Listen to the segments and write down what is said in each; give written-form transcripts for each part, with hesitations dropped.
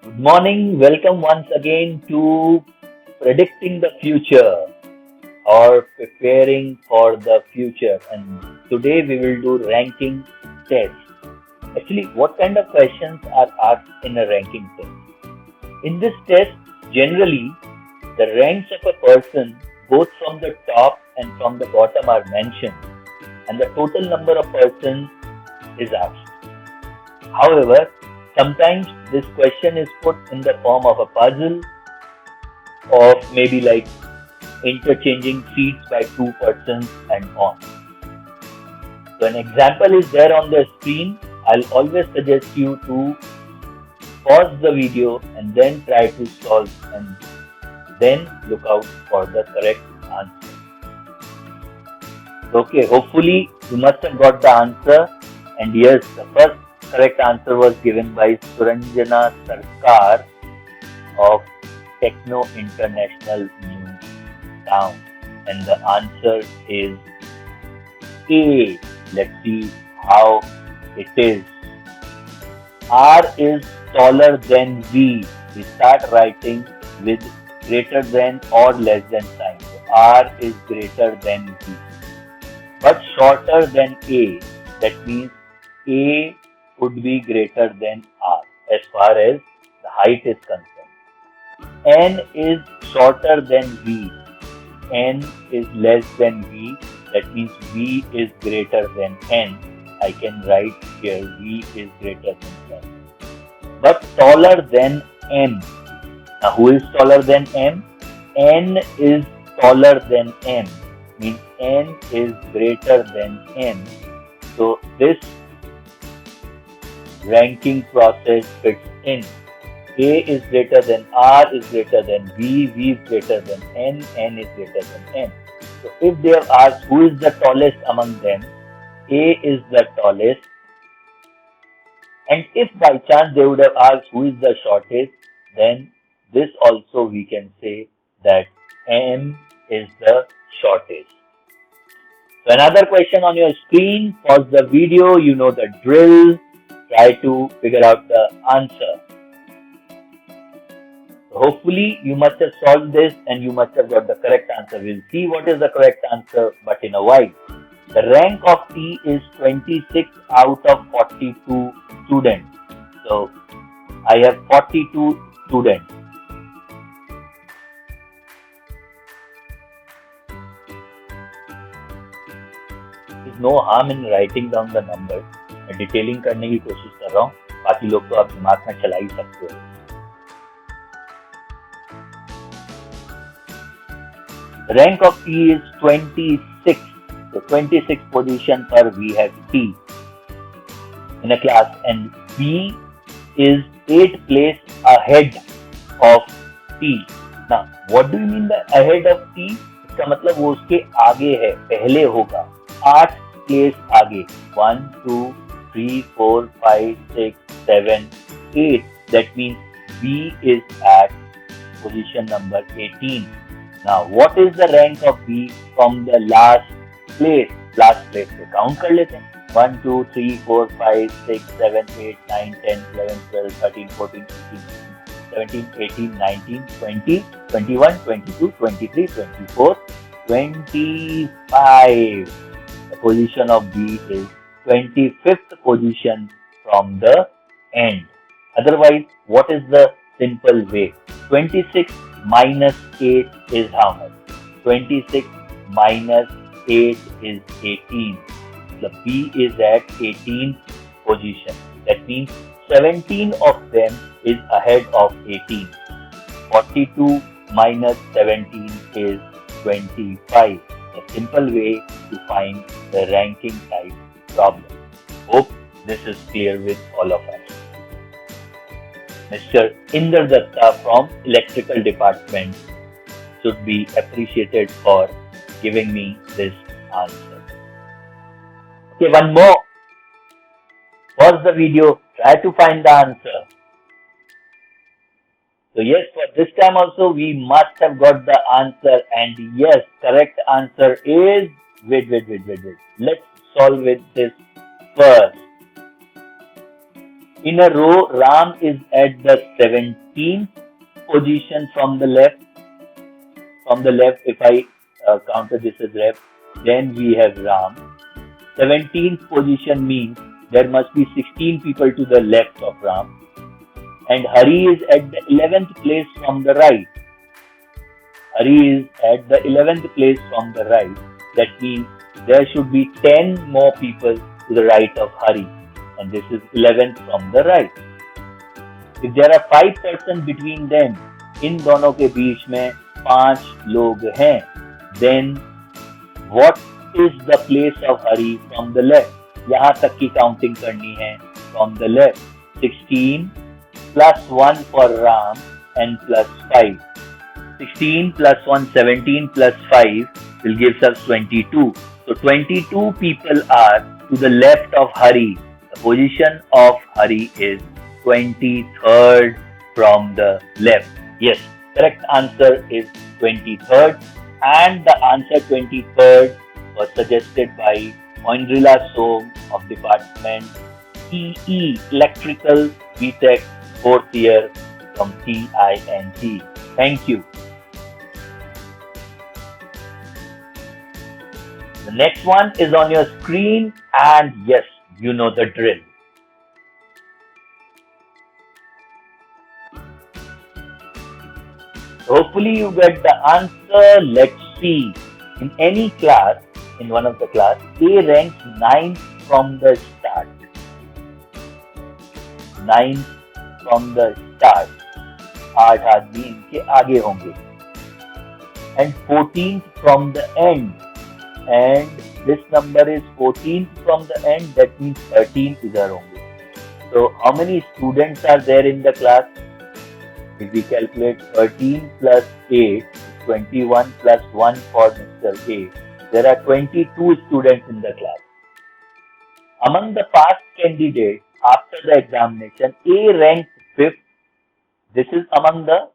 Good morning. Welcome once again to Predicting the Future or Preparing for the Future. And today we will do ranking test. Actually, what kind of questions are asked in a ranking test? In this test, generally, the ranks of a person both from the top and from the bottom are mentioned, and the total number of persons is asked. However, sometimes this question is put in the form of a puzzle of maybe like interchanging seats by two persons and on. So an example is there on the screen. I'll always suggest you to pause the video and then try to solve and then look out for the correct answer. Okay, hopefully you must have got the answer, and yes, the first correct answer was given by Suranjana Sarkar of Techno International News Town, and the answer is A. Let's see how it is. R is taller than V. We start writing with greater than or less than sign. So R is greater than V, but shorter than A. That means A would be greater than R as far as the height is concerned. N is shorter than V. N is less than V. That means V is greater than N. I can write here V is greater than N. But taller than M. Now who is taller than M? N is taller than M. Means N is greater than M. So this ranking process fits in. A is greater than R is greater than V, V is greater than N is greater than M. So if they have asked who is the tallest among them, A is the tallest. And if by chance they would have asked who is the shortest, then this also we can say that M is the shortest. So another question on your screen. Pause the video, you know the drill. Try to figure out the answer. So hopefully you must have solved this and you must have got the correct answer. We'll see what is the correct answer, but in a while. The rank of T is 26 out of 42 students. So I have 42 students. There's no harm in writing down the numbers. मैं detailing करने की कोशिश कर रहा हूँ, बाकी लोग तो आप दिमाग में चला ही सकते हो. The rank of T is 26. So 26 position per we have T in a class, and B is 8 place ahead of T. Now what do you mean by ahead of T? इसका मतलब वो उसके आगे है, पहले होगा, 8 place आगे. 1, 2, 3, 4, 5, 6, 7, 8. That means B is at position number 18. Now, what is the rank of B from the last place? Last place से count कर लेते हैं. 1, 2, 3, 4, 5, 6, 7, 8, 9, 10, 11, 12, 13, 14, 15, 16, 17, 18, 19, 20, 21, 22, 23, 24, 25. The position of B is 25th position from the end. Otherwise, what is the simple way? 26 minus 8 is how much? 26 minus 8 is 18. The B is at 18th position. That means 17 of them is ahead of 18. 42 minus 17 is 25. A simple way to find the ranking type problem. Hope this is clear with all of us. Mr. Inder Datta from Electrical Department should be appreciated for giving me this answer. Okay, one more. Pause the video, try to find the answer. So yes, for this time also we must have got the answer, and yes, correct answer is, wait. Let's solve with this first. In a row, Ram is at the 17th position from the left. From the left, if I counter this as left, then we have Ram. 17th position means there must be 16 people to the left of Ram. And Hari is at the 11th place from the right. Hari is at the 11th place from the right. That means there should be 10 more people to the right of Hari. And this is 11th from the right. If there are 5 persons between them, इन दोनों के बीच में 5 लोग हैं, then what is the place of Hari from the left? यहाँ तक की counting करनी है from the left. 16 plus 1 for Ram and plus 5. 16 plus 1, 17 plus 5 will give us 22. So 22 people are to the left of Hari. The position of Hari is 23rd from the left. Yes, correct answer is 23rd, and the answer 23rd was suggested by Oindrila Som of Department EE Electrical BTech 4th year from CINT. Thank you. The next one is on your screen, and yes, you know the drill. Hopefully you get the answer. Let's see. In any class, in one of the class, A ranks 9th from the start. 9th from the start. 8 आदमी इनके आगे होंगे. And 14th from the end. And this number is 14th from the end. That means 13th इधर होंगे. So how many students are there in the class? If we calculate 13 plus 8, 21 plus 1 for Mr. A, there are 22 students in the class. Among the past candidates after the examination, A ranked 5th. This is among the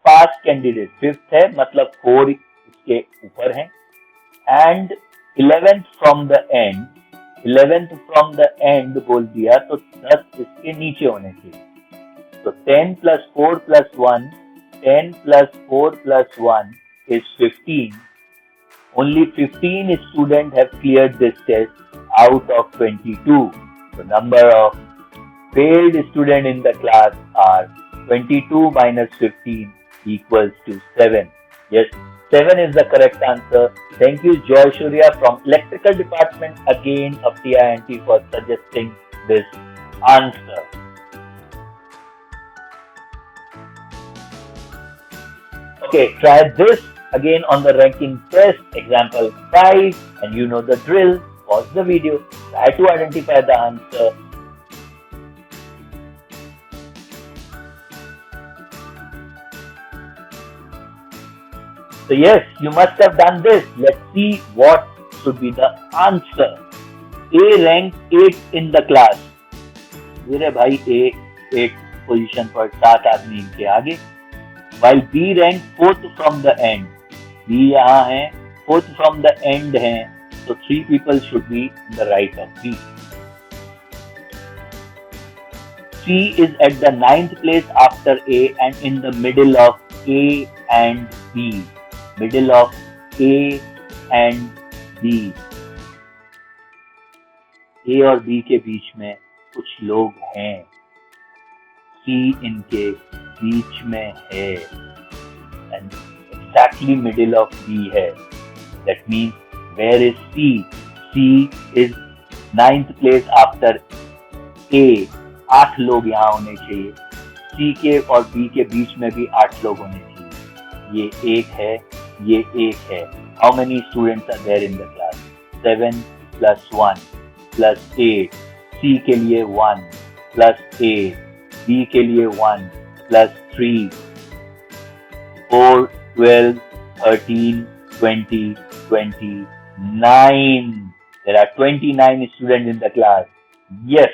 past candidates. 5th है मतलब 4 इसके ऊपर हैं. And 11th from the end. 11th from the end बोल दिया तो 10 इसके नीचे होने चाहिए. So 10 plus 4 plus 1, 10 plus 4 plus 1 is 15. Only 15 students have cleared this test out of 22. The number of failed students in the class are 22 minus 15 equals to 7. Yes, 7 is the correct answer. Thank you, Joy Surya from Electrical Department again of CINT for suggesting this answer. Okay, try this again on the ranking test, example 5, and you know the drill. Pause the video, try to identify the answer. So yes, you must have done this. Let's see what should be the answer. A ranked 8 in the class. मेरे भाई A 8 position पर 7 आदमी इनके आगे. While B ranked 4th from the end. B यहाँ है, 4th from the end है, so 3 people should be in the right of B. C is at the 9th place after A and in the middle of A and B. Middle of A and B. A और B के बीच में कुछ लोग हैं. C इनके बीच में है and exactly middle of B है. That means where is C? C is 9th place after A. 8 लोग यहाँ होने चाहिए. C के और B के बीच में भी 8 लोग होने चाहिए. ये 1 है, ये 1 है. How many students are there in the class? 7 plus 1 plus 8. C के लिए 1 plus 8. B के लिए 1 plus 3, 4, 12, 13, 20, 29. There are 29 students in the class. Yes,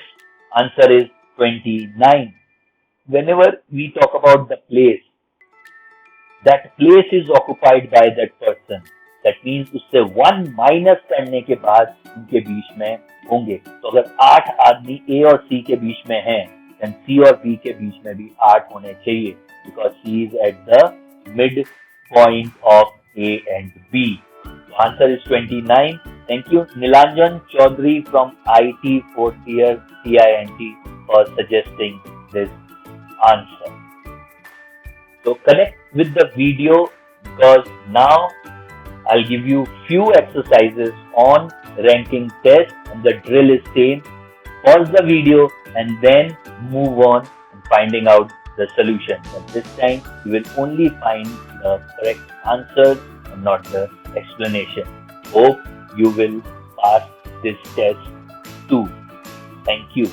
answer is 29. Whenever we talk about the place, that place is occupied by that person. That means उससे 1 minus करने के बाद उनके बीच में होंगे. तो अगर 8 आदमी A और C के बीच में हैं, then C और B के बीच में भी 8 होने चाहिए, because C is at the midpoint of A and B. So answer is 29. Thank you, Nilanjan Chaudhary from IT 4th year CINT, for suggesting this answer. So connect with the video, because now I'll give you few exercises on ranking test, and the drill is same. Pause the video and then move on and finding out the solution. But this time you will only find the correct answers and not the explanation. Hope you will pass this test too. Thank you.